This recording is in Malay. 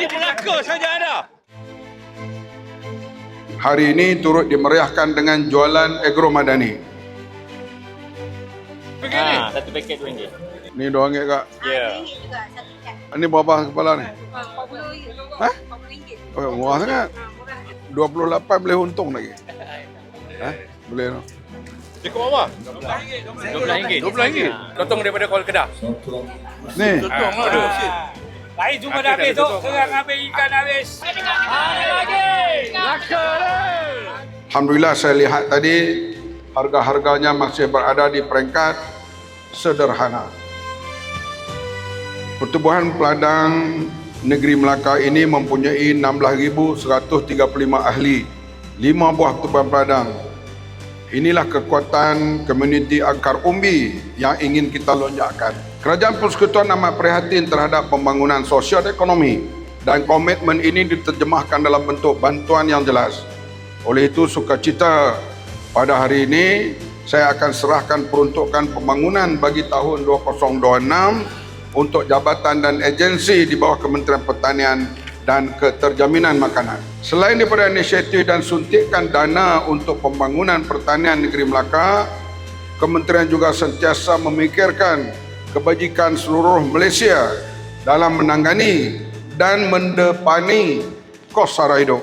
Ini Melaka saja ada. Hari ini turut dimeriahkan dengan jualan agro madani. Begini. Satu paket RM2. Ni RM2 kak. Ya. RM2 juga satu kat. Ini berapa kepala ni? RM40. Hah? RM40. Oh, murah sangat. Murah. 28 boleh untung lagi. Boleh no? Cukup berapa? RM12. RM12. Potong daripada Kuala Kedah. Ni. Potong lah. Lain semua dah habis tu. Serang habis, ikan habis. Ada lagi. Melaka dah. Alhamdulillah saya lihat tadi harga-harganya masih berada di peringkat sederhana. Pertubuhan peladang negeri Melaka ini mempunyai 16,135 ahli, 5 buah pertubuhan peladang. Inilah kekuatan komuniti akar umbi yang ingin kita lonjakkan. Kerajaan Persekutuan amat prihatin terhadap pembangunan sosial dan ekonomi dan komitmen ini diterjemahkan dalam bentuk bantuan yang jelas. Oleh itu, sukacita pada hari ini saya akan serahkan peruntukan pembangunan bagi tahun 2026 untuk jabatan dan agensi di bawah Kementerian Pertanian dan Keterjaminan Makanan. Selain daripada inisiatif dan suntikan dana untuk pembangunan pertanian negeri Melaka, Kementerian juga sentiasa memikirkan kebajikan seluruh Malaysia dalam menangani dan mendepani kos sara hidup.